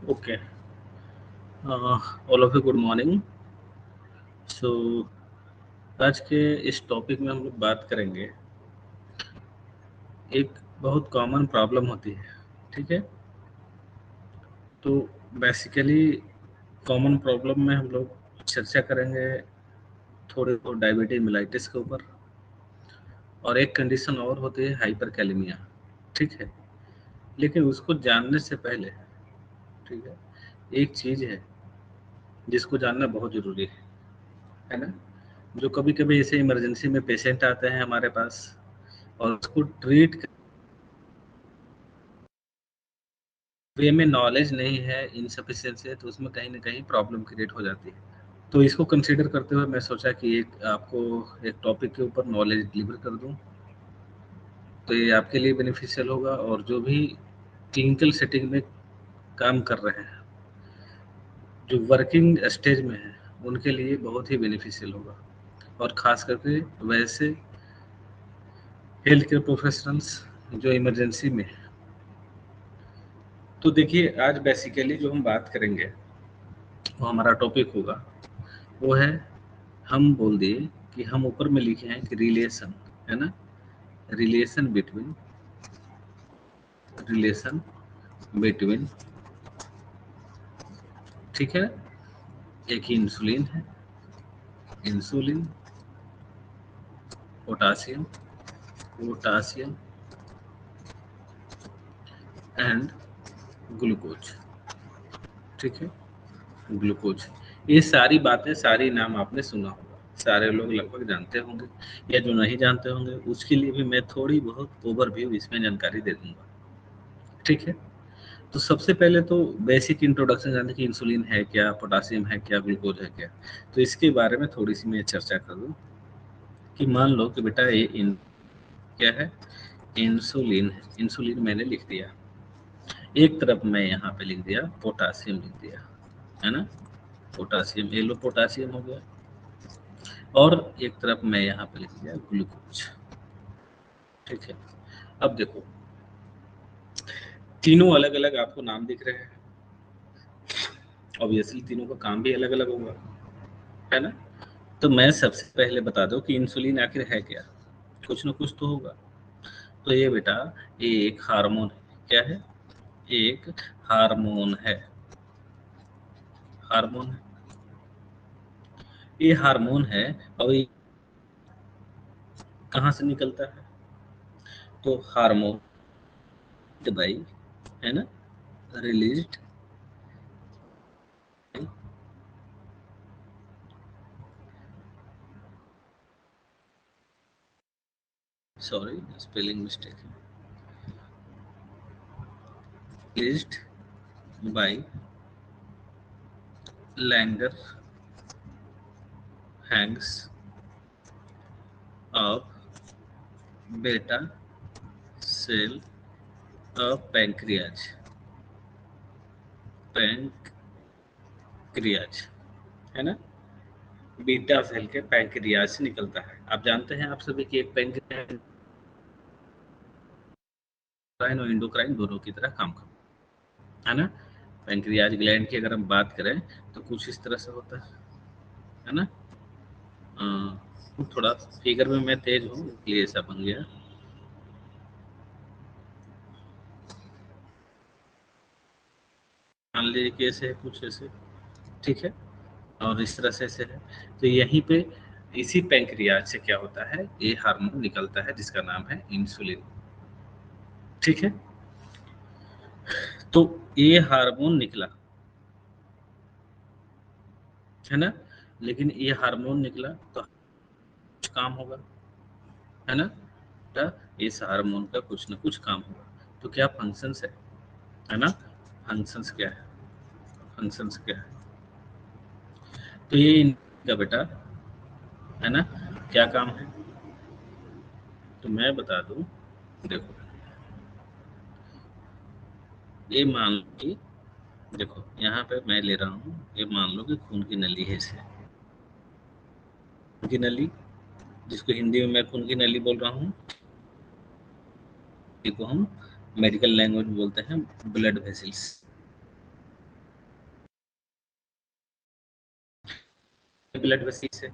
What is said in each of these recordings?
Okay. All of you, good morning. So, आज के इस टॉपिक में हम लोग बात करेंगे, एक बहुत कॉमन प्रॉब्लम होती है, ठीक है। तो बेसिकली कॉमन प्रॉब्लम में हम लोग चर्चा करेंगे थोड़े तो डायबिटीज मिलाइटिस के ऊपर, और एक कंडीशन और होती है हाइपरकैलेमिया, ठीक है। लेकिन उसको जानने से पहले, ठीक है, एक चीज़ है जिसको जानना बहुत ज़रूरी है ना। जो कभी कभी ऐसे इमरजेंसी में पेशेंट आते हैं हमारे पास और उसको ट्रीट वे में नॉलेज नहीं है, इनसफिशियंसी है, तो उसमें कहीं ना कहीं प्रॉब्लम क्रिएट हो जाती है। तो इसको कंसीडर करते हुए मैं सोचा कि एक आपको एक टॉपिक के ऊपर नॉलेज डिलीवर कर दूं, तो ये आपके लिए बेनिफिशियल होगा, और जो भी क्लिनिकल सेटिंग में काम कर रहे हैं, जो वर्किंग स्टेज में है, उनके लिए बहुत ही बेनिफिशियल होगा, और ख़ास करके वैसे हेल्थ केयर प्रोफेशनल्स जो इमरजेंसी में है। तो देखिए, आज बेसिकली जो हम बात करेंगे, वो हमारा टॉपिक होगा, वो है, हम बोल दिए कि हम ऊपर में लिखे हैं कि रिलेशन, है ना, रिलेशन बिटवीन, ठीक है, एक इंसुलिन है, insulin, potassium, potassium and glucose, ठीक है, ग्लूकोज। ये सारी बातें, सारी नाम आपने सुना होगा, सारे लोग लगभग जानते होंगे, या जो नहीं जानते होंगे उसके लिए भी मैं थोड़ी बहुत ओवरव्यू इसमें जानकारी दे दूंगा, ठीक है। तो सबसे पहले तो बेसिक इंट्रोडक्शन जानते हैं कि इंसुलिन है क्या, पोटासियम है क्या, ग्लूकोज है क्या। तो इसके बारे में थोड़ी सी मैं चर्चा कर दूं कि मान लो कि बेटा ये क्या है, इंसुलिन है। इंसुलिन मैंने लिख दिया, एक तरफ मैं यहाँ पे लिख दिया पोटासियम, लिख दिया, है ना, पोटासियम, ये लो पोटासियम हो गया, और एक तरफ मैं यहाँ पे लिख दिया ग्लूकोज, ठीक है। अब देखो, तीनों अलग अलग आपको नाम दिख रहे हैं, ऑब्वियसली तीनों का काम भी अलग अलग होगा, है ना। तो मैं सबसे पहले बता दूं कि इंसुलिन आखिर है क्या, कुछ ना कुछ तो होगा। तो ये बेटा, ये एक हार्मोन है, क्या है, एक हार्मोन है, हार्मोन है, ये हार्मोन है। और ये कहाँ से निकलता है, तो हार्मोन भाई, है ना, रिलीज्ड, सॉरी स्पेलिंग मिस्टेक है, released by Langer Hanks of बेटा सेल ऑफ पैंक्रियाज, पैंक्रियाज, है ना, बीटा सेल के पैंक्रियाज से निकलता है। आप जानते हैं आप सभी कि एक पैंक्रियाज और एंडोक्राइन दोनों की तरह काम करता है ना। पैंक्रियाज ग्लैंड की अगर हम बात करें तो कुछ इस तरह से होता है ना। थोड़ा फिगर में मैं तेज हूँ इसलिए ऐसा बन गया। मान लीजिए कि ऐसे है, कुछ ऐसे, ठीक है, और इस तरह से ऐसे है। तो यहीं पे इसी पैंक्रियाज से क्या होता है, ये हार्मोन निकलता है जिसका नाम है इंसुलिन, ठीक है। तो ये हार्मोन निकला, है ना, लेकिन ये हार्मोन निकला तो कुछ काम होगा, है ना, तो इस हार्मोन का कुछ ना कुछ काम होगा। तो क्या फंक्शंस है ना, फंक्शंस क्या है, फंक्शंस क्या है, तो ये इनका बेटा, है ना, क्या काम है, तो मैं बता दूं। देखो, ये मान लो कि, देखो यहाँ पे मैं ले रहा हूँ, ये मान लो कि खून की नली है, इसे खून की नली, जिसको हिंदी में मैं खून की नली बोल रहा हूँ, को हम मेडिकल लैंग्वेज में बोलते हैं ब्लड वेसल्स, ब्लड वेसल से,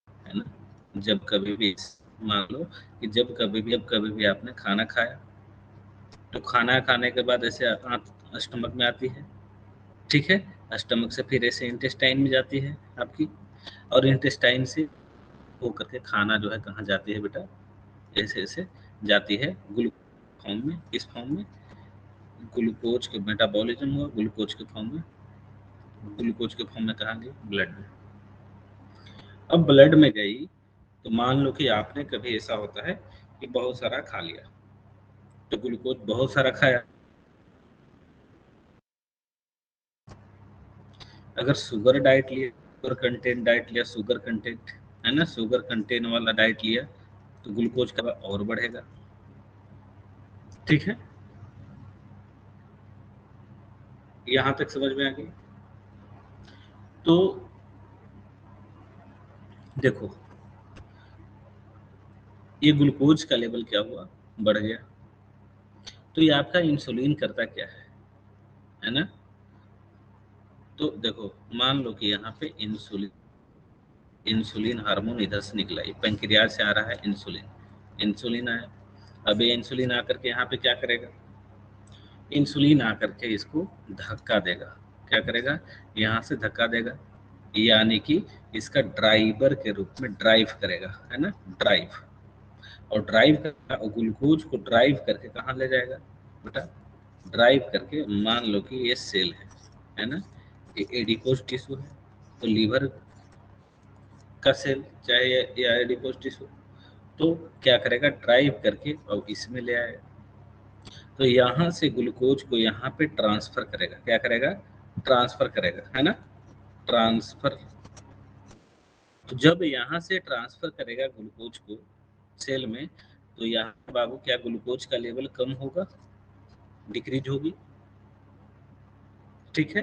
है ना। जब कभी भी मान लो कि जब कभी भी आपने खाना खाया, तो खाना खाने के बाद ऐसे स्टमक में आती है, ठीक है। स्टमक से फिर ऐसे इंटेस्टाइन में जाती है आपकी, और इंटेस्टाइन से वो करके खाना जो है कहाँ जाती है बेटा, ऐसे ऐसे जाती है ग्लूकोज फॉर्म में। किस फॉर्म में? ग्लूकोज के मेटाबॉलिज्म हुआ ग्लूकोज के फॉर्म में, ग्लूकोज के फॉर्म में कहाँ गई? ब्लड में। अब ब्लड में गई तो मान लो कि आपने कभी ऐसा होता है कि बहुत सारा खा लिया, तो ग्लूकोज बहुत सारा खाया, अगर शुगर डाइट लिया, शुगर कंटेंट डाइट लिया, शुगर कंटेंट, है ना, शुगर कंटेंट वाला डाइट लिया, तो ग्लूकोज का और बढ़ेगा, ठीक है। यहाँ तक समझ में आ गई? तो देखो, ये ग्लूकोज का लेवल क्या हुआ? बढ़ गया। तो ये आपका इंसुलिन करता क्या है ना। तो देखो, मान लो कि यहाँ पे इंसुलिन, इंसुलिन हार्मोन इधर से निकला, ये पैंक्रियाज से आ रहा है इंसुलिन, इंसुलिन आया। अब ये इंसुलिन आकर के यहाँ पे क्या करेगा? इंसुलिन आकर के इसको धक्का देगा। क्या करेगा? यहाँ से धक्का देगा, यानी कि इसका ड्राइवर के रूप में ड्राइव करेगा, है ना, ड्राइव। और ड्राइव कर ग्लूकोज को ड्राइव करके कहाँ ले जाएगा बेटा? ड्राइव करके, मान लो कि ये सेल है ना, ये एडिपोज टिश्यू है, तो लीवर का सेल चाहे या एडिपोज टिश्यू, तो क्या करेगा? ड्राइव करके और इसमें ले आएगा। तो यहाँ से ग्लूकोज को यहाँ पे ट्रांसफर करेगा। क्या करेगा? ट्रांसफर करेगा, है ना, ट्रांसफर। तो जब यहाँ से ट्रांसफर करेगा ग्लूकोज को सेल में, तो यहाँ बाबू क्या ग्लूकोज का लेवल कम होगा, डिक्रीज होगी, ठीक है।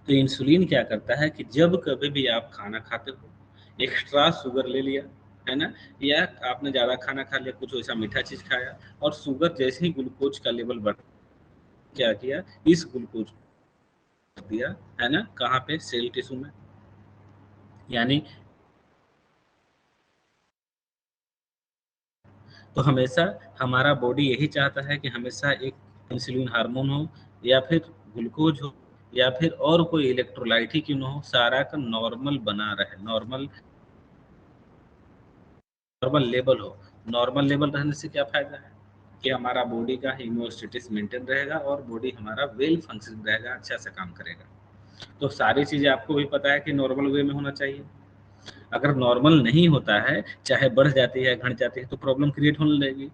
तो इंसुलिन क्या करता है कि जब कभी भी आप खाना खाते हो, एक्स्ट्रा शुगर ले लिया, है ना, या आपने ज़्यादा खाना खा लिया, कुछ ऐसा मीठा चीज़ खाया, और शुगर जैसे ही ग्लूकोज का लेवल बढ़, क्या किया? इस ग्लूकोज को दिया, है ना, कहाँ पे? सेल टिश्यू में। यानी तो हमेशा हमारा बॉडी यही चाहता है कि हमेशा एक इंसुलिन हार्मोन हो, या फिर ग्लूकोज हो, या फिर और कोई इलेक्ट्रोलाइट ही क्यों ना हो, सारा का नॉर्मल बना रहे, नॉर्मल, नॉर्मल लेवल हो। नॉर्मल लेवल रहने से क्या फायदा है कि हमारा बॉडी का हीमोस्टेटिस मेंटेन रहेगा और बॉडी हमारा वेल फंक्शन रहेगा, अच्छा से काम करेगा। तो सारी चीजें आपको भी पता है कि नॉर्मल वे में होना चाहिए। अगर नॉर्मल नहीं होता है, चाहे बढ़ जाती है घट जाती है, तो प्रॉब्लम क्रिएट होने लगेगी।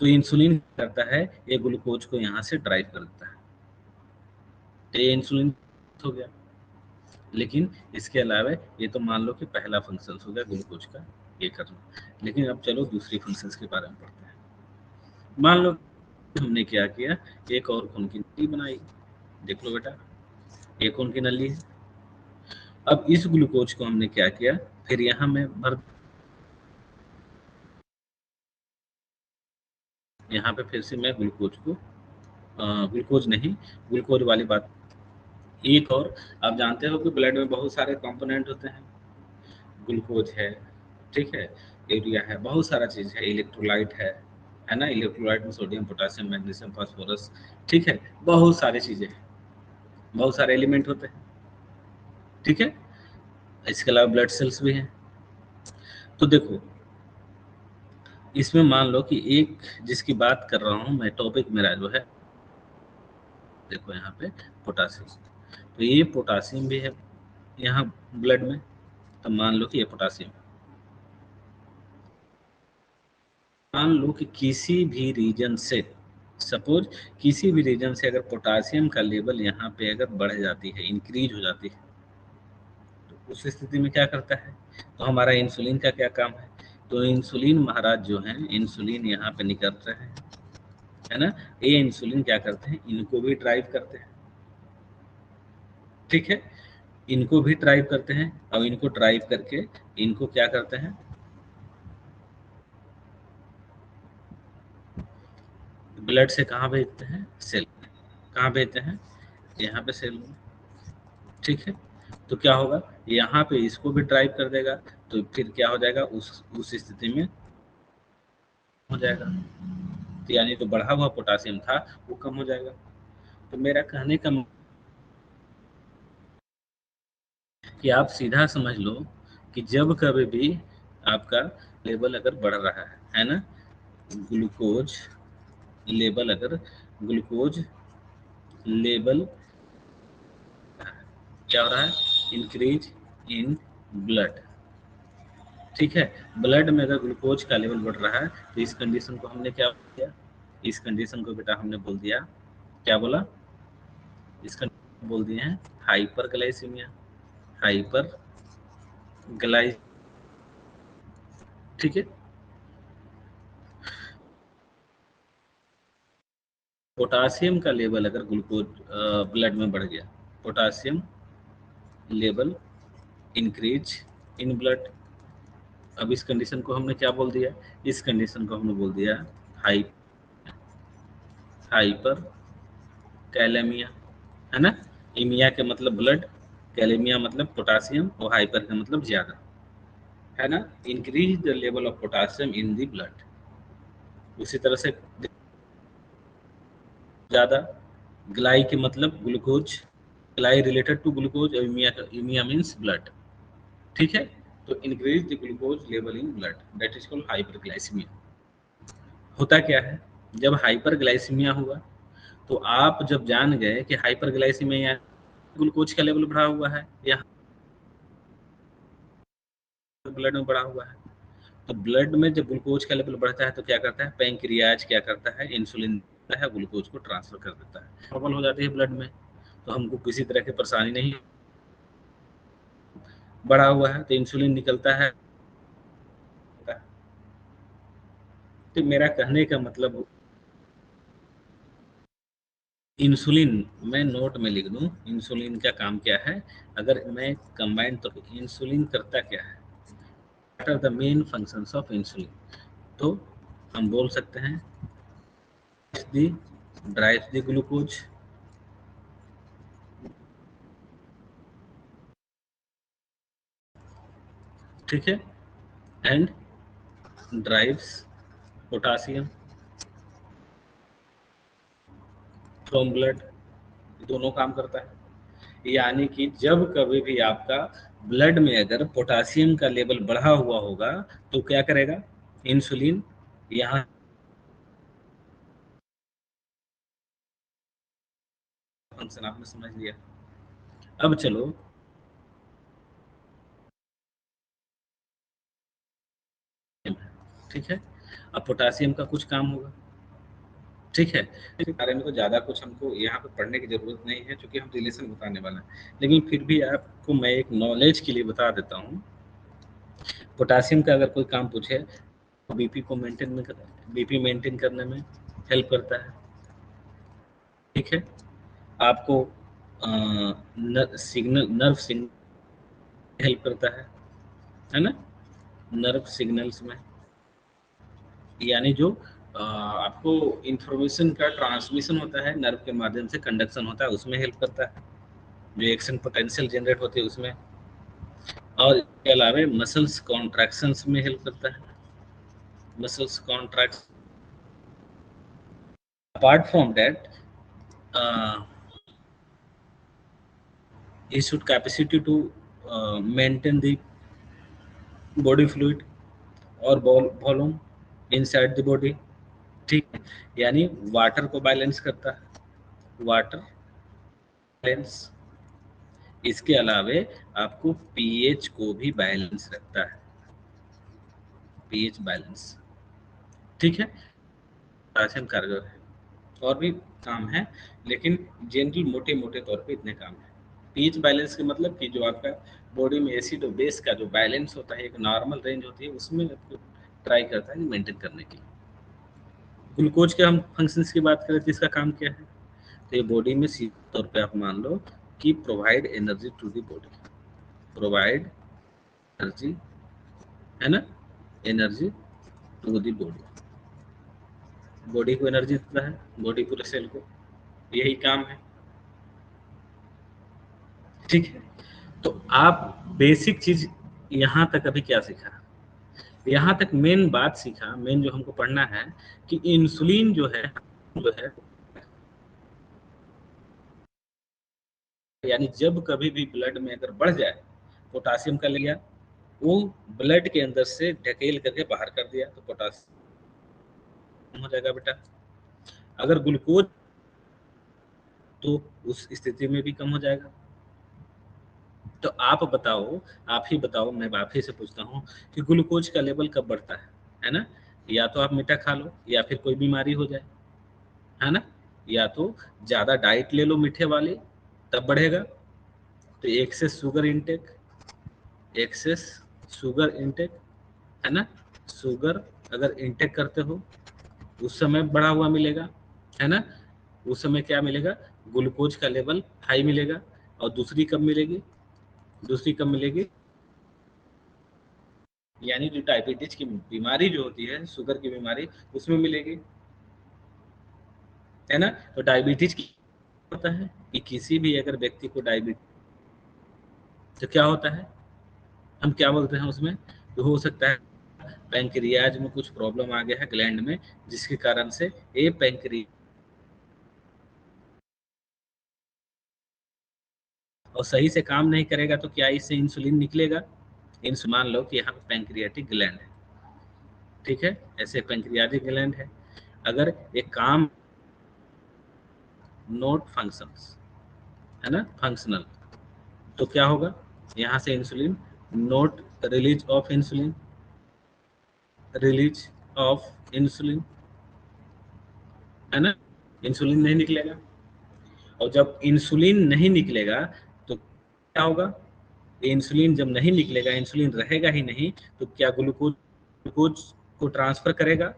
तो इंसुलिन करता है, ये ग्लूकोज को यहाँ से ड्राइव कर देता है, तो ये इंसुलिन हो गया। लेकिन इसके अलावा ये तो मान लो कि पहला फंक्शन हो गया ग्लूकोज का, ये करना। लेकिन अब चलो दूसरी फंक्शंस के बारे में पढ़ते हैं। मान लो हमने क्या किया, एक और खून की नली बनाई। देख लो बेटा, एक खून की नली है। अब इस ग्लूकोज को हमने क्या किया, फिर यहाँ में भर, यहाँ पे फिर से मैं ग्लूकोज को, ग्लूकोज नहीं, ग्लूकोज वाली बात। एक और, आप जानते हो कि ब्लड में बहुत सारे कंपोनेंट होते हैं, ग्लूकोज है, ठीक है, यूरिया है, बहुत सारा चीज है, इलेक्ट्रोलाइट है ना, इलेक्ट्रोलाइट में सोडियम, पोटासियम, मैग्नीशियम, फास्फोरस, ठीक है, बहुत सारी चीजें हैं, बहुत सारे एलिमेंट होते हैं, ठीक है। इसके अलावा ब्लड सेल्स भी हैं। तो देखो, इसमें मान लो कि एक जिसकी बात कर रहा हूँ मैं, टॉपिक मेरा जो है, देखो यहाँ पे पोटासियम, तो ये पोटासियम भी है यहाँ ब्लड में। तो मान लो कि ये पोटासियम, मान लो कि किसी भी रीजन से, सपोज किसी भी रीजन से अगर पोटासियम का लेवल यहाँ पे अगर बढ़ जाती है, इंक्रीज हो जाती है, तो उस स्थिति में क्या करता है? तो हमारा इंसुलिन का क्या काम है? तो इंसुलिन महाराज जो है, इंसुलिन यहाँ पे निकल रहे हैं, है ना, ये इंसुलिन क्या करते हैं? इनको भी ड्राइव करते हैं, ठीक है, इनको भी ड्राइव करते हैं। अब इनको ड्राइव करके इनको क्या करते हैं? ब्लड से कहाँ भेजते हैं? सेल। कहाँ भेजते हैं? यहाँ पे सेल में, ठीक है। तो क्या होगा, यहाँ पे इसको भी ड्राइव कर देगा, तो फिर क्या हो जाएगा, उस स्थिति में हो जाएगा, तो यानी जो बढ़ा हुआ पोटासियम था वो कम हो जाएगा। तो मेरा कहने का कि आप सीधा समझ लो कि जब कभी भी आपका लेवल अगर बढ़ रहा है ना, ग्लूकोज लेवल, अगर ग्लूकोज लेवल क्या हो रहा है, इंक्रीज इन ब्लड, ठीक है। ब्लड में अगर ग्लूकोज का लेवल बढ़ रहा है तो इस कंडीशन को हमने क्या किया, इस कंडीशन को बेटा हमने बोल दिया, क्या बोला, इसका बोल दिए हैं हाइपर ग्लाइसीमिया, हाइपर ग्लाई, ठीक है। पोटासियम का लेवल अगर ग्लूकोज ब्लड में बढ़ गया, potassium level increase in blood, अब इस कंडीशन को हमने क्या बोल दिया, इस कंडीशन को हमने बोल दिया हाई हाइपर कैलेमिया, है ना। इमिया के मतलब ब्लड, कैलेमिया मतलब पोटासियम, और हाइपर का मतलब ज्यादा, है ना। Increase the level of potassium in the blood, उसी तरह से ज्यादा, ग्लाई के मतलब glucose, glyc related to glucose, aemia, aemia means blood, ठीक है। तो increase the glucose level in blood, that is called hyperglycaemia. होता क्या है, जब हाइपरग्लाइसीमिया हुआ तो आप जब जान गए कि हाइपरग्लाइसीमिया ग्लूकोज का लेवल बढ़ा हुआ है या ब्लड में बढ़ा हुआ है, तो ब्लड में जब ग्लूकोज का लेवल बढ़ता है तो क्या करता है, पैंक्रियाज क्या करता है, इंसुलिन देता है, ग्लूकोज को ट्रांसफर कर देता है, नॉर्मल हो जाती है ब्लड में, तो हमको किसी तरह की परेशानी नहीं, बढ़ा हुआ है तो इंसुलिन निकलता है। तो मेरा कहने का मतलब, इंसुलिन मैं नोट में लिख दूं, इंसुलिन का काम क्या है, अगर मैं कंबाइंड, तो इंसुलिन करता क्या है, what are the main functions of insulin, तो हम बोल सकते हैं दी ड्राइव्स द ग्लूकोज, ठीक है, and drives potassium from blood, दोनों काम करता है। यानी कि जब कभी भी आपका ब्लड में अगर पोटासियम का लेवल बढ़ा हुआ होगा तो क्या करेगा, इंसुलिन यहाँ फंक्शन आपने समझ लिया। अब चलो, ठीक है, अब पोटासियम का कुछ काम होगा, ठीक है। इसके बारे में तो ज़्यादा कुछ हमको यहाँ पे पढ़ने की ज़रूरत नहीं है क्योंकि हम रिलेशन बताने वाले हैं, लेकिन फिर भी आपको मैं एक नॉलेज के लिए बता देता हूँ। पोटासियम का अगर कोई काम पूछे तो बीपी मेंटेन करने में हेल्प करता है, ठीक है। आपको सिग्नल, नर्व सिग्नल हेल्प करता है ना, नर्व सिग्नल्स में, यानी जो आपको इंफॉर्मेशन का ट्रांसमिशन होता है नर्व के माध्यम से, कंडक्शन होता है, उसमें हेल्प करता है, जो एक्शन पोटेंशियल जनरेट होती है उसमें, और इसके अलावा मसल्स कॉन्ट्रैक्शंस में हेल्प करता है, muscles contract, apart from that it should capacity to maintain the body fluid और वॉल्यूम इनसाइड द बॉडी, ठीक है। यानी वाटर को बैलेंस करता है, वाटर बैलेंस, इसके अलावे आपको पीएच को भी बैलेंस रखता है, पीएच बैलेंस, ठीक है। पोटासियम कारगर है, और भी काम है, लेकिन जनरल मोटे मोटे तौर पे इतने काम है। पीएच बैलेंस के मतलब कि जो आपका बॉडी में एसिड और बेस का जो बैलेंस होता है, एक नॉर्मल रेंज होती है, उसमें आपको ट्राई करता है मेंटेन करने के लिए। ग्लूकोज के हम फंक्शंस की बात करें तो इसका काम क्या है, तो ये बॉडी में सीधे तौर पे आप मान लो कि provide energy to the body, provide energy, है ना, energy to the body, body को एनर्जी देता है, बॉडी पूरे सेल को, यही काम है। ठीक है, तो आप बेसिक चीज यहाँ तक अभी क्या सीखा? यहाँ तक मेन बात सीखा, मेन जो हमको पढ़ना है कि इंसुलिन जो है यानी जब कभी भी ब्लड में अगर बढ़ जाए, पोटासियम का लिया, वो ब्लड के अंदर से ढकेल करके बाहर कर दिया तो पोटासियम हो जाएगा बेटा। अगर ग्लूकोज तो उस स्थिति में भी कम हो जाएगा। तो आप बताओ, आप ही बताओ, मैं आप ही से पूछता हूँ कि ग्लूकोज का लेवल कब बढ़ता है ना? या तो आप मीठा खा लो या फिर कोई बीमारी हो जाए, है ना? या तो ज्यादा डाइट ले लो मीठे वाली, तब बढ़ेगा। तो एक्सेस शुगर इंटेक, है ना? शुगर अगर इंटेक करते हो उस समय बढ़ा हुआ मिलेगा, है ना? उस समय क्या मिलेगा? ग्लूकोज का लेवल हाई मिलेगा। और दूसरी कब मिलेगी? दूसरी कब मिलेगी? यानी जो डायबिटीज की बीमारी जो होती है, शुगर की बीमारी, उसमें मिलेगी, है ना? तो डायबिटीज की होता है कि किसी भी अगर व्यक्ति को डायबिटीज, तो क्या होता है, हम क्या बोलते हैं उसमें? तो हो सकता है पैंक्रियाज में कुछ प्रॉब्लम आ गया है ग्लैंड में, जिसके कारण से ये पैंक्रियाज और सही से काम नहीं करेगा, तो क्या इससे इंसुलिन निकलेगा? इंसुलिन, मान लो कि यहाँ पैंक्रियाटिक ग्लैंड है, ठीक है, ऐसे पैंक्रियाटिक ग्लैंड है, अगर एक काम नोट फंक्शंस, है ना, फंक्शनल, तो क्या होगा? यहाँ से insulin note release of insulin, release of insulin, है ना? इंसुलिन नहीं निकलेगा। और जब इंसुलिन नहीं निकलेगा तो क्या होगा? इंसुलिन जब नहीं निकलेगा, इंसुलिन रहेगा ही नहीं, तो क्या ग्लूकोज को ट्रांसफर करेगा?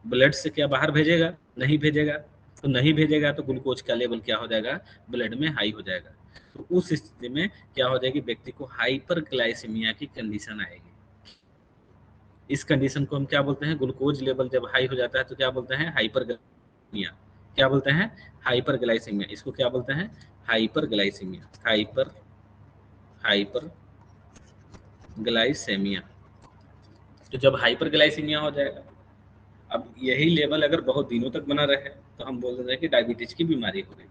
ब्लड से क्या बाहर भेजेगा? नहीं भेजेगा। तो नहीं भेजेगा तो ग्लूकोज का लेवल क्या हो जाएगा? ब्लड में हाई हो जाएगा। तो उस स्थिति में क्या हो जाएगी? व्यक्ति को हाइपरग्लाइसीमिया की कंडीशन आएगी। इस कंडीशन को हम क्या बोलते हैं? ग्लूकोज लेवल जब हाई हो जाता है तो क्या बोलते हैं? हाइपरग्लाइसीमिया। क्या बोलते हैं? हाइपरग्लाइसीमिया। इसको क्या बोलते हैं? हाइपरग्लाइसीमिया। हाइपरग्लाइसेमिया। तो जब हाइपरग्लाइसीमिया हो जाएगा, अब यही लेवल अगर बहुत दिनों तक बना रहे तो हम बोल देते हैं कि डायबिटीज की बीमारी हो गई।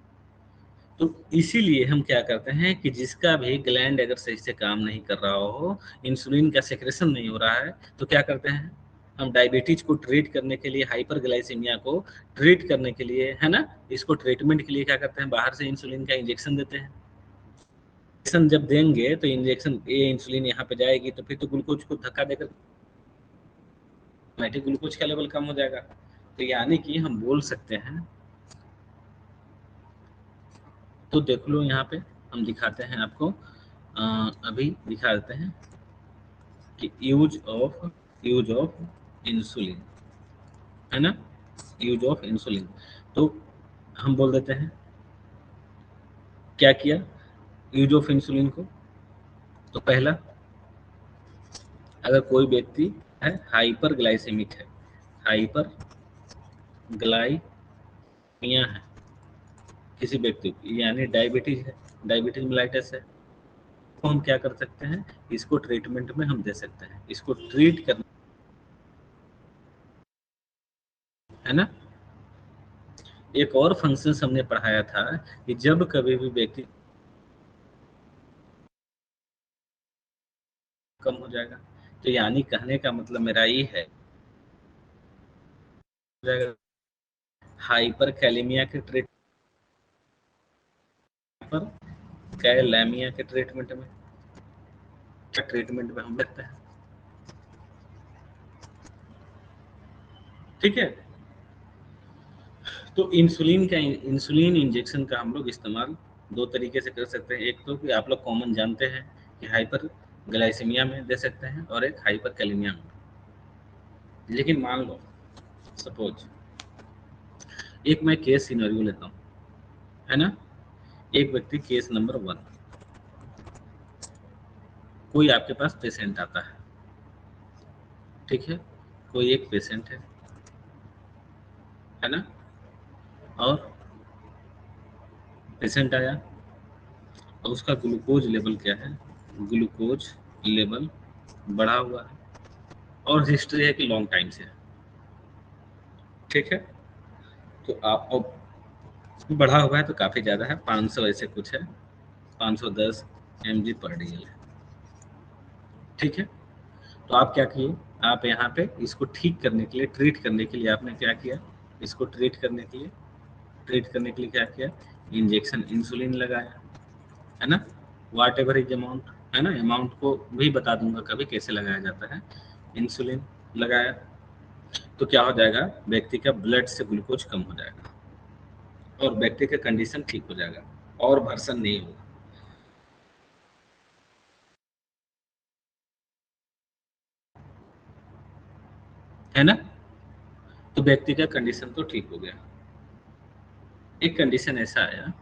तो इसीलिए हम क्या करते हैं कि जिसका भी ग्लैंड अगर सही से काम नहीं कर रहा हो, इंसुलिन का सेक्रेशन नहीं हो रहा है, तो क्या करते हैं? हम डायबिटीज को ट्रीट करने के लिए, हाइपरग्लाइसीमिया को ट्रीट करने के लिए, है ना, इसको ट्रीटमेंट के लिए क्या करते हैं? बाहर से इंसुलिन का इंजेक्शन देते हैं। इंजेक्शन जब देंगे तो इंजेक्शन, ये इंसुलिन यहाँ पे जाएगी तो फिर तो ग्लूकोज को धक्का देकर ऑटोमेटिक ग्लूकोज का लेवल कम हो जाएगा। तो यानी कि हम बोल सकते हैं, तो देख लो यहाँ पे हम दिखाते हैं आपको, अभी दिखा देते हैं कि यूज ऑफ इंसुलिन, है ना, यूज ऑफ इंसुलिन। तो हम बोल देते हैं क्या किया यूज ऑफ इंसुलिन को? तो पहला, अगर कोई व्यक्ति है हाइपर ग्लाइसेमिक है, हाइपर ग्लाइमिया है किसी व्यक्ति को, यानी डायबिटीज है, डायबिटीज मिलाइटिस है, तो हम क्या कर सकते हैं? इसको ट्रीटमेंट में हम दे सकते हैं, इसको ट्रीट करना, है ना? एक और फंक्शन हमने पढ़ाया था कि जब कभी भी व्यक्ति कम हो जाएगा, तो यानी कहने का मतलब मेरा ये है, हाइपर कैलेमिया के ट्रीट पर, कैलेमिया के ट्रीटमेंट में, ट्रीटमेंट में हम देखते हैं, ठीक है? तो इंसुलिन इंजेक्शन का हम लोग इस्तेमाल दो तरीके से कर सकते हैं। एक तो कि आप लोग कॉमन जानते हैं कि हाइपर ग्लाइसेमिया में दे सकते हैं, और एक हाइपर कैलेमिया में। लेकिन मान लो, सपोज एक मैं केस सिनेरियो लेता हूँ, है ना? एक व्यक्ति, केस नंबर 1, कोई आपके पास पेशेंट आता ठीक है, कोई एक पेशेंट है ना? और पेशेंट आया, और उसका ग्लूकोज लेवल क्या है, ग्लूकोज लेवल बढ़ा हुआ है और हिस्ट्री है कि लॉन्ग टाइम से है, ठीक है। तो आप अब बढ़ा हुआ है तो काफ़ी ज़्यादा है, 500 ऐसे कुछ है, 510 mg पर डी है, ठीक है। तो आप क्या किए, आप यहाँ पे इसको ठीक करने के लिए, ट्रीट करने के लिए आपने क्या किया, इसको ट्रीट करने के लिए क्या किया, इंजेक्शन इंसुलिन लगाया, है ना। वाट एवर इज अमाउंट, है ना, अमाउंट को भी बता दूंगा कभी कैसे लगाया जाता है। इंसुलिन लगाया तो क्या हो जाएगा, व्यक्ति का ब्लड से ग्लूकोज कम हो जाएगा और व्यक्ति का कंडीशन ठीक हो जाएगा और भर्सन नहीं होगा, है ना। तो व्यक्ति का कंडीशन तो ठीक हो गया। एक कंडीशन ऐसा आया,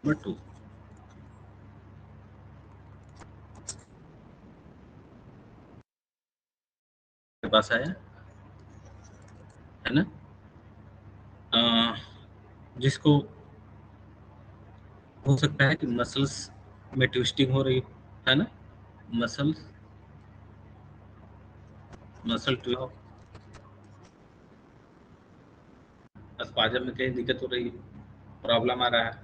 नंबर 2, के पास आया, है ना, अ, जिसको हो सकता है कि मसल्स में ट्विस्टिंग हो रही है ना, मसल्स मसल ट्विस्ट, अस्पाजम में कहीं दिक्कत हो रही है, प्रॉब्लम आ रहा है,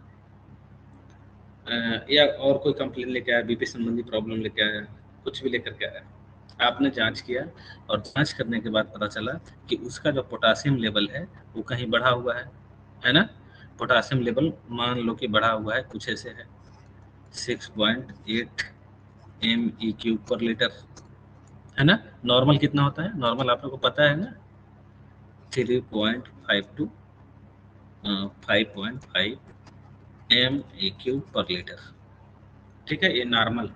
या और कोई कंप्लेन लेके आया, बीपी संबंधी प्रॉब्लम लेके आया, कुछ भी लेकर के आया, आपने जांच किया और जांच करने के बाद पता चला कि उसका जो पोटासियम लेवल है वो कहीं बढ़ा हुआ है ना। पोटासियम लेवल मान लो कि बढ़ा हुआ है, कुछ ऐसे है 6.8 MEQ/लीटर, है ना। नॉर्मल कितना होता है, नॉर्मल आप लोग को पता है ना, 3.5 टू 5.5 MEQ/लीटर, ठीक है। ये नॉर्मल,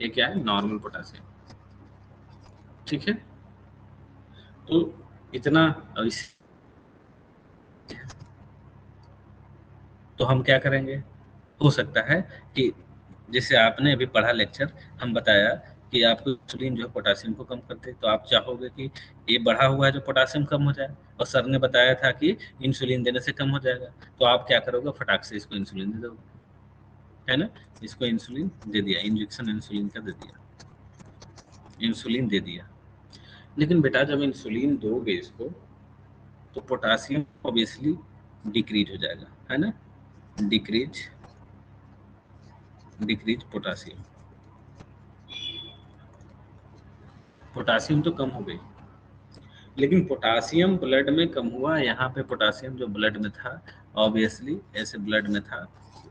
ये क्या है, नॉर्मल पोटासियम, ठीक है। तो इतना, अब इस, तो हम क्या करेंगे, हो सकता है कि जैसे आपने अभी पढ़ा लेक्चर, हम बताया कि आपको इंसुलिन जो है पोटासियम को कम करते हैं, तो आप चाहोगे कि ये बढ़ा हुआ है जो पोटासियम कम हो जाए, और सर ने बताया था कि इंसुलिन देने से कम हो जाएगा, तो आप क्या करोगे, फटाक से इसको इंसुलिन दे दोगे, है ना। इसको इंसुलिन दे दिया, इंजेक्शन इंसुलिन का दे दिया, इंसुलिन दे दिया। लेकिन बेटा जब इंसुलिन दोगे इसको तो पोटासियम ऑब्वियसली डिक्रीज हो जाएगा, है ना, डिक्रीज डिक्रीज पोटासियम, पोटासियम तो कम हो गई, लेकिन पोटासियम ब्लड में कम हुआ, यहाँ पे पोटासियम जो ब्लड में था, ऑब्वियसली ऐसे ब्लड में था,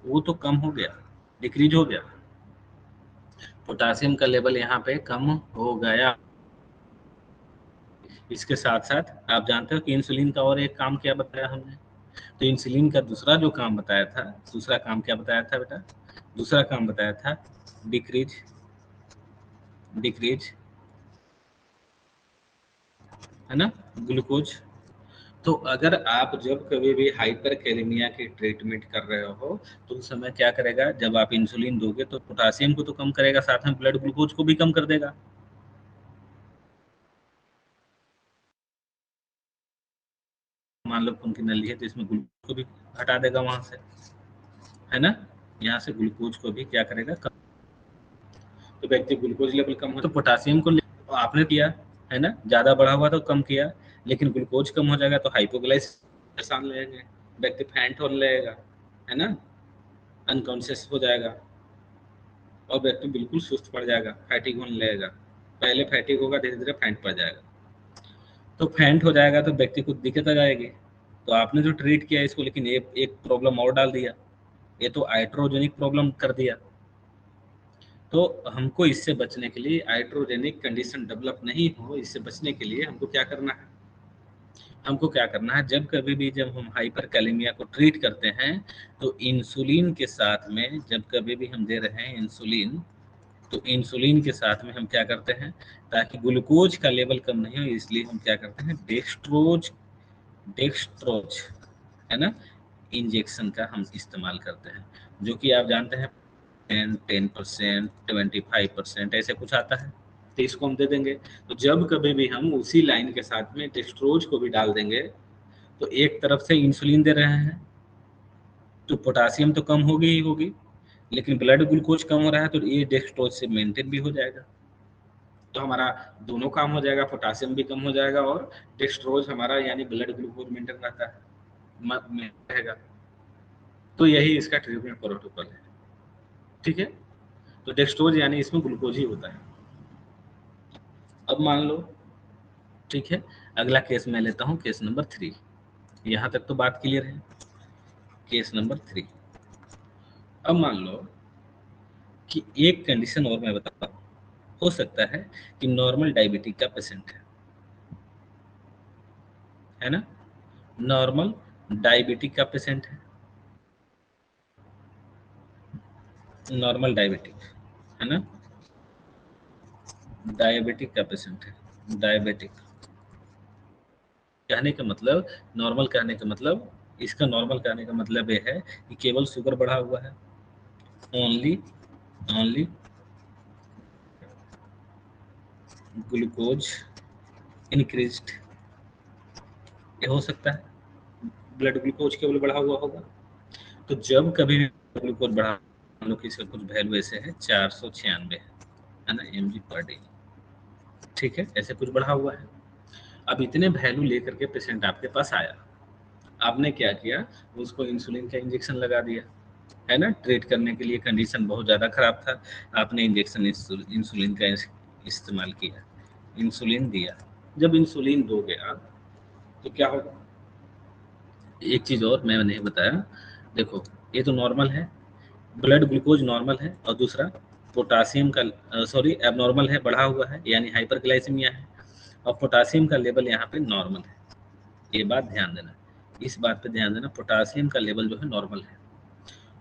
वो तो कम हो गया, डिक्रीज हो गया, पोटासियम का लेवल यहाँ पे कम हो गया। इसके साथ साथ आप जानते हो कि इंसुलिन का और एक काम क्या बताया हमने, तो इंसुलिन का दूसरा जो काम बताया था, दूसरा काम क्या बताया था बेटा, दूसरा काम बताया था डिक्रीज डिक्रीज, है ना, ग्लूकोज। तो अगर आप जब कभी भी हाइपर कैलेमिया की ट्रीटमेंट कर रहे हो तो उस समय क्या करेगा, जब आप इंसुलिन दोगे तो पोटासियम को तो कम करेगा, साथ में ब्लड ग्लूकोज को भी कम कर देगा। मान लो खून की नली है तो इसमें ग्लूकोज को भी हटा देगा वहां से, है ना, यहाँ से ग्लूकोज को भी क्या करेगा, कम। तो व्यक्ति ग्लूकोज लेवल कम हो तो पोटासियम को आपने किया, है ना, ज्यादा बढ़ा हुआ तो कम किया, लेकिन ग्लूकोज कम हो जाएगा तो हाइपोग्लाइसेशन लगेगा, व्यक्ति फैंट होने लगेगा, है ना, अनकॉन्शियस हो जाएगा और व्यक्ति बिल्कुल सुस्त पड़ जाएगा, फैटिक होने लगेगा, पहले फैटिक होगा, धीरे धीरे फैंट पड़ जाएगा, तो फैंट हो जाएगा तो व्यक्ति को दिक्कत आ जाएगी। तो आपने जो ट्रीट किया इसको, लेकिन ये एक प्रॉब्लम और डाल दिया, ये तो आइट्रोजेनिक प्रॉब्लम कर दिया। तो हमको इससे बचने के लिए, आइट्रोजेनिक कंडीशन डेवलप नहीं हो, इससे बचने के लिए हमको क्या करना है, हमको क्या करना है, जब कभी भी जब हम हाइपर कैलेमिया को ट्रीट करते हैं तो इंसुलिन के साथ में, जब कभी भी हम दे रहे हैं इंसुलिन, तो इंसुलिन के साथ में हम क्या करते हैं, ताकि ग्लूकोज का लेवल कम नहीं हो, इसलिए हम क्या करते हैं, डेक्सट्रोज डेक्सट्रोज, है ना, इंजेक्शन का हम इस्तेमाल करते हैं, जो कि आप जानते हैं 10% 25% ऐसे कुछ आता है, तो इसको हम दे देंगे। तो जब कभी भी हम उसी लाइन के साथ में डेक्सट्रोज को भी डाल देंगे तो एक तरफ से इंसुलिन दे रहे हैं तो पोटासियम तो कम होगी ही होगी, लेकिन ब्लड ग्लूकोज कम हो रहा है तो ये डेक्सट्रोज से मेंटेन भी हो जाएगा। तो हमारा दोनों काम हो जाएगा, पोटासियम भी कम हो जाएगा और डेक्सट्रोज हमारा यानी ब्लड ग्लूकोज मेंटेन रहता है में रहेगा। तो यही इसका ट्रीटमेंट प्रोटोकॉल है। ठीक है, तो डेक्सट्रोज यानी इसमें ग्लूकोज ही होता है। अब मान लो, ठीक है, अगला केस मैं लेता हूँ, केस नंबर 3। यहाँ तक तो बात क्लियर है। केस नंबर 3, अब मान लो कि एक कंडीशन और मैं बताता हूँ। हो सकता है कि नॉर्मल डायबिटिक का पेशेंट है ना, नॉर्मल डायबिटिक का पेशेंट है, नॉर्मल डायबिटिक है ना, डायबिटिक का पेशेंट है। डायबिटिक कहने का मतलब, नॉर्मल कहने का मतलब, इसका नॉर्मल कहने का मतलब ये है कि केवल शुगर बढ़ा हुआ है, ओनली ओनली ग्लूकोज इंक्रीज्ड, ये हो सकता है। ब्लड ग्लूकोज केवल बढ़ा हुआ होगा। तो जब कभी भी ग्लूकोज बढ़ा, मान लो कि इसका कुछ वैल्यू ऐसे है 496 है ना mg पर डे, ठीक है, ऐसे कुछ बढ़ा हुआ है। अब इतने वैल्यू लेकर के पेशेंट आपके पास आया, आपने क्या किया, उसको इंसुलिन का इंजेक्शन लगा दिया, है ना, ट्रीट करने के लिए। कंडीशन बहुत ज़्यादा खराब था, आपने इंजेक्शन इंसुलिन का इस्तेमाल किया, इंसुलिन दिया। जब इंसुलिन दोगे आप तो क्या होगा, एक चीज़ और मैं नहीं बताया, देखो ये तो नॉर्मल है, ब्लड ग्लूकोज नॉर्मल है, और दूसरा पोटासियम का सॉरी एबनॉर्मल है, बढ़ा हुआ है यानी हाइपरग्लाइसीमिया है, और पोटासियम का लेवल यहाँ पे नॉर्मल है। ये बात ध्यान देना, इस बात पे ध्यान देना, पोटासियम का लेवल जो है नॉर्मल है।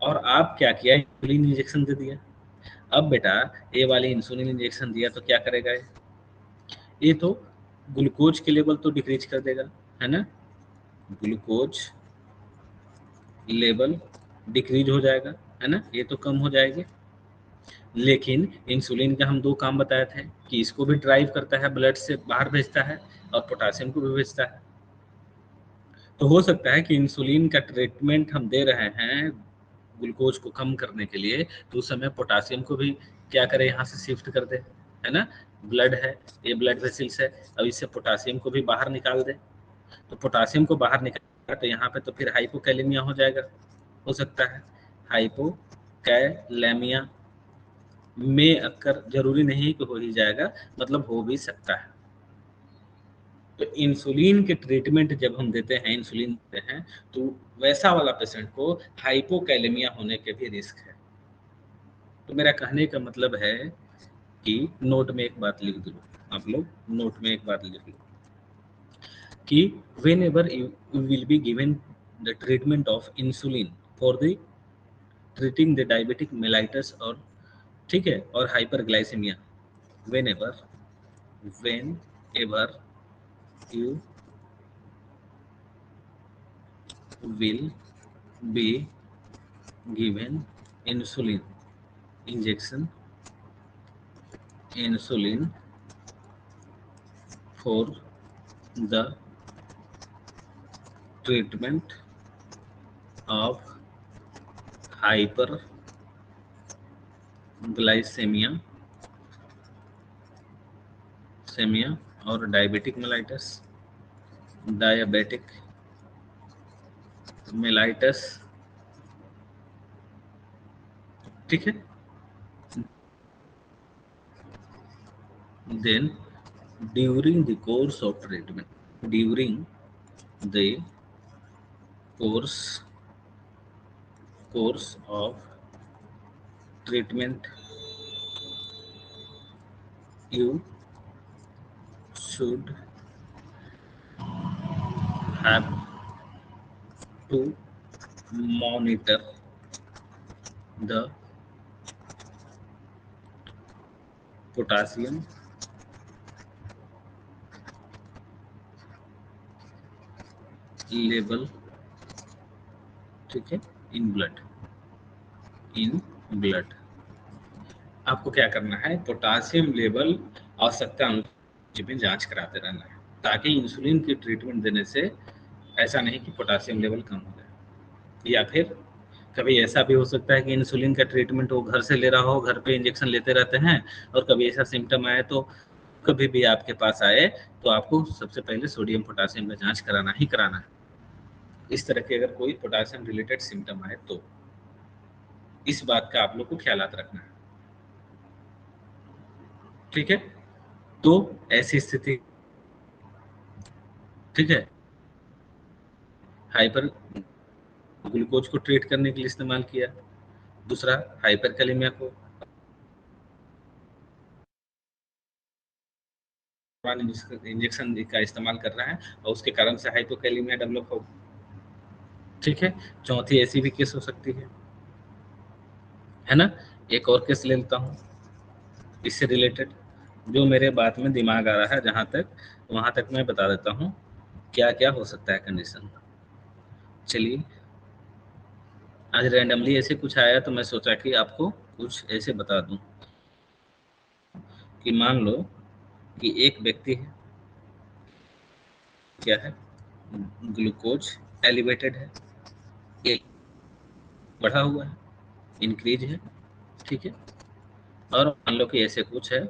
और आप क्या किया, इंसुलिन इंजेक्शन दे दिया। अब बेटा ये वाली इंसुलिन इंजेक्शन दिया तो क्या करेगा ये तो ग्लूकोज के लेवल तो डिक्रीज कर देगा, है ना, ग्लूकोज लेवल डिक्रीज हो जाएगा, है ना, ये तो कम हो जाएगी। लेकिन इंसुलिन का हम दो काम बताए थे कि इसको भी ड्राइव करता है, ब्लड से बाहर भेजता है, और पोटासियम को भी भेजता है। तो हो सकता है कि इंसुलिन का ट्रीटमेंट हम दे रहे हैं ग्लूकोज को कम करने के लिए, तो उस समय पोटासियम को भी क्या करें, यहाँ से शिफ्ट कर दे, है ना, ब्लड है, ये ब्लड वेसल्स है, अब इससे पोटासियम को भी बाहर निकाल दे। तो पोटासियम को बाहर निकाल तो यहाँ पे तो फिर हाइपोकैलेमिया हो जाएगा, हो सकता है। हाइपोकैलेमिया में अक्कर जरूरी नहीं कि हो ही जाएगा, मतलब हो भी सकता है। तो इंसुलिन के ट्रीटमेंट जब हम देते हैं, इंसुलिन देते हैं, तो वैसा वाला पेशेंट को हाइपोकैलेमिया होने के भी रिस्क है। तो मेरा कहने का मतलब है कि नोट में एक बात लिख दो, आप लोग नोट में एक बात लिख लो कि when ever you will be given the treatment of insulin for the treating the diabetic mellitus, और ठीक है, और hyperglycaemia, when ever you will be given insulin insulin for the treatment of hyperglycemia और डायबिटिक मेलाइटस, ठीक है, then during the course of treatment, during the course of treatment, you should have to monitor the potassium level, ठीक है, in blood. आपको क्या करना है, potassium level आवश्यकता अनुसार में जांच कराते रहना है, ताकि इंसुलिन की ट्रीटमेंट देने से ऐसा नहीं कि पोटासियम लेवल कम हो जाए। या फिर कभी ऐसा भी हो सकता है कि इंसुलिन का ट्रीटमेंट वो घर से ले रहा हो, घर पे इंजेक्शन लेते रहते हैं, और कभी ऐसा सिम्टम आए तो कभी भी आपके पास आए तो आपको सबसे पहले सोडियम पोटासियम का जांच कराना ही कराना है। इस तरह के अगर कोई पोटासियम रिलेटेड सिम्टम आए तो इस बात का आप लोग को ख्यालात रखना है, ठीक है। तो ऐसी स्थिति, ठीक है, हाइपर ग्लूकोज को ट्रीट करने के लिए इस्तेमाल किया, दूसरा हाइपर कैलेमिया को इंजेक्शन का इस्तेमाल कर रहा है और उसके कारण से हाइपोकैलेमिया डेवलप हो, ठीक है। चौथी ऐसी भी केस हो सकती है ना। एक और केस ले लेता हूँ इससे रिलेटेड, जो मेरे बात में दिमाग आ रहा है जहाँ तक, वहाँ तक मैं बता देता हूँ क्या क्या हो सकता है कंडीशन। चलिए, आज रैंडमली ऐसे कुछ आया तो मैं सोचा कि आपको कुछ ऐसे बता दूं कि मान लो कि एक व्यक्ति है, क्या है, ग्लूकोज एलिवेटेड है, एक बढ़ा हुआ है, इंक्रीज है, ठीक है, और मान लो कि ऐसे कुछ है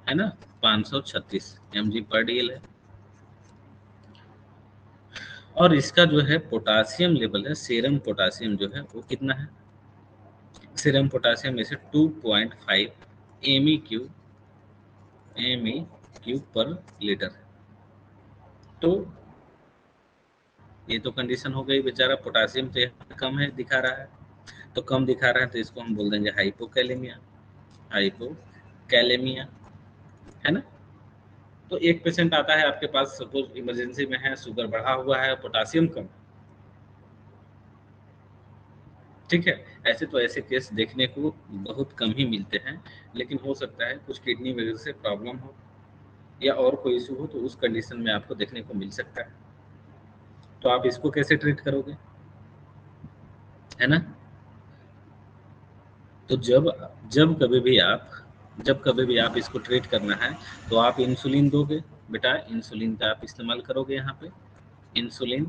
ना, 536 mg पर डीएल है, और इसका जो है पोटासियम लेवल है, सीरम पोटासियम जो है वो कितना है, सीरम पोटासियम में से 2.5 एम ई क्यू पर लीटर है। तो ये तो कंडीशन हो गई, बेचारा पोटासियम तो यहाँ कम है दिखा रहा है, तो कम दिखा रहा है तो इसको हम बोल देंगे हाइपोकैलेमिया, हाइपोकैलेमिया, है ना। तो एक पेशेंट आता है आपके पास, सपोज इमरजेंसी में है, शुगर बढ़ा हुआ है, पोटासियम कम, ठीक है। ऐसे तो ऐसे केस देखने को बहुत कम ही मिलते हैं, लेकिन हो सकता है कुछ किडनी वगैरह से प्रॉब्लम हो या और कोई इशू हो, तो उस कंडीशन में आपको देखने को मिल सकता है। तो आप इसको कैसे ट्रीट करोगे, है ना। तो जब कभी भी आप जब कभी भी आप इसको ट्रीट करना है तो आप इंसुलिन दोगे, बेटा इंसुलिन का आप इस्तेमाल करोगे यहाँ पे, इंसुलिन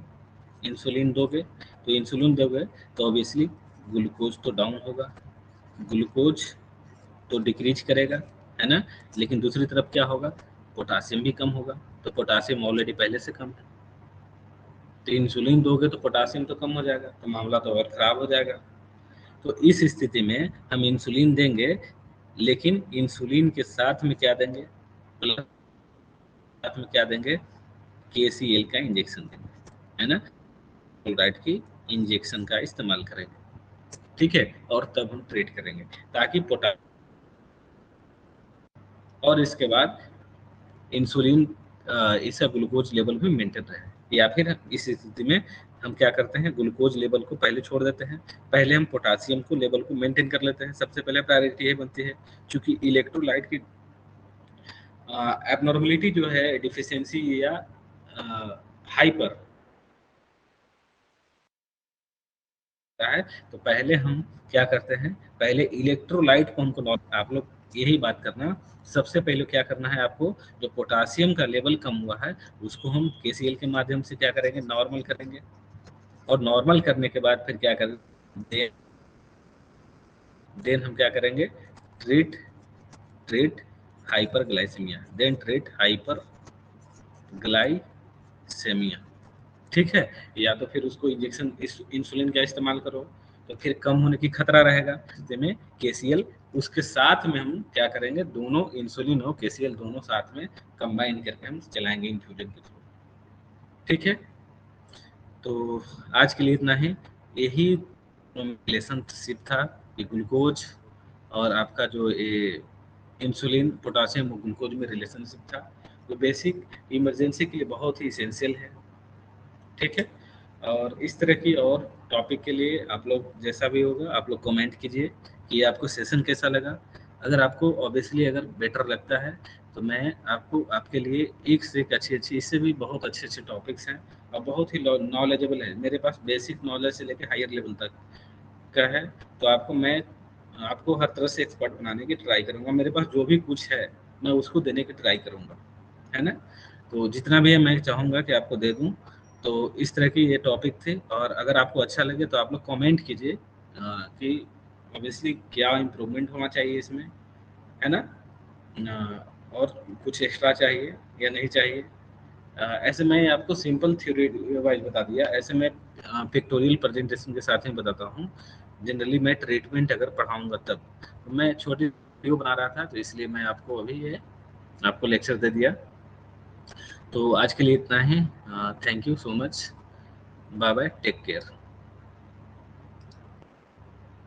इंसुलिन दोगे, तो इंसुलिन दोगे तो ऑब्वियसली ग्लूकोज तो डाउन होगा, ग्लूकोज तो डिक्रीज करेगा, है ना। लेकिन दूसरी तरफ क्या होगा, पोटासियम भी कम होगा, तो पोटासियम ऑलरेडी पहले से कम है, तो इंसुलिन दोगे तो पोटासियम तो कम हो जाएगा, तो मामला तो और खराब हो जाएगा। तो इस स्थिति में हम इंसुलिन देंगे, लेकिन इंसुलिन के साथ में क्या देंगे, प्लस साथ में क्या देंगे, केसीएल का इंजेक्शन देंगे, है ना, क्लोराइड की इंजेक्शन का इस्तेमाल करेंगे, ठीक है, और तब हम ट्रीट करेंगे ताकि पोटा, और इसके बाद इंसुलिन इसका ग्लूकोज लेवल भी मेंटेन रहे। या फिर इस स्थिति में हम क्या करते हैं, ग्लूकोज लेवल को पहले छोड़ देते हैं, पहले हम पोटासियम को लेवल को मेंटेन कर लेते हैं, सबसे पहले प्रायोरिटी ये बनती है, क्योंकि इलेक्ट्रोलाइट की एबनॉर्मलिटी जो है, डिफिशियंसी या हाइपर है, तो पहले हम क्या करते हैं, पहले इलेक्ट्रोलाइट को हमको, आप लोग यही बात करना, सबसे पहले क्या करना है आपको, जो पोटासियम का लेवल कम हुआ है उसको हम केसीएल के माध्यम से क्या करेंगे, नॉर्मल करेंगे, और नॉर्मल करने के बाद फिर क्या करेंगे, देन हम क्या करेंगे, treat treat hyperglycaemia, then treat hyperglycaemia, ठीक है। या तो फिर उसको इंजेक्शन इंसुलिन का इस्तेमाल करो, तो फिर कम होने की खतरा रहेगा, में केसीएल उसके साथ में हम क्या करेंगे, दोनों इंसुलिन और केसीएल दोनों साथ में कंबाइन करके हम चलाएंगे इन्फ्यूजन के थ्रू, ठीक है। तो आज के लिए इतना ही, यही रिलेशनशिप था कि ग्लूकोज और आपका जो इंसुलिन पोटासियम और ग्लूकोज में रिलेशनशिप था, वो बेसिक इमरजेंसी के लिए बहुत ही इसेंशियल है, ठीक है। और इस तरह की और टॉपिक के लिए आप लोग जैसा भी होगा आप लोग कमेंट कीजिए कि आपको सेशन कैसा लगा। अगर आपको ऑब्वियसली अगर बेटर लगता है तो मैं आपको आपके लिए एक से एक अच्छी अच्छी, इससे भी बहुत अच्छे अच्छे टॉपिक्स हैं और बहुत ही नॉलेजेबल है, मेरे पास बेसिक नॉलेज से लेकर हायर लेवल तक का है। तो आपको मैं आपको हर तरह से एक्सपर्ट बनाने की ट्राई करूँगा, मेरे पास जो भी कुछ है मैं उसको देने की ट्राई करूँगा, है ना। तो जितना भी है मैं चाहूँगा कि आपको दे दूँ। तो इस तरह की ये टॉपिक थे, और अगर आपको अच्छा लगे तो आप लोग कमेंट कीजिए कि ऑब्वियसली क्या इम्प्रूवमेंट होना चाहिए इसमें, है ना। और कुछ एक्स्ट्रा चाहिए या नहीं चाहिए। ऐसे मैं आपको सिंपल थ्योरी वाइज बता दिया, ऐसे मैं पिक्टोरियल प्रेजेंटेशन के साथ ही बताता हूँ। जनरली मैं ट्रीटमेंट अगर पढ़ाऊँगा तब, तो मैं छोटी वीडियो बना रहा था, तो इसलिए मैं आपको अभी ये आपको लेक्चर दे दिया। तो आज के लिए इतना ही। Thank you so much, bye bye, take care.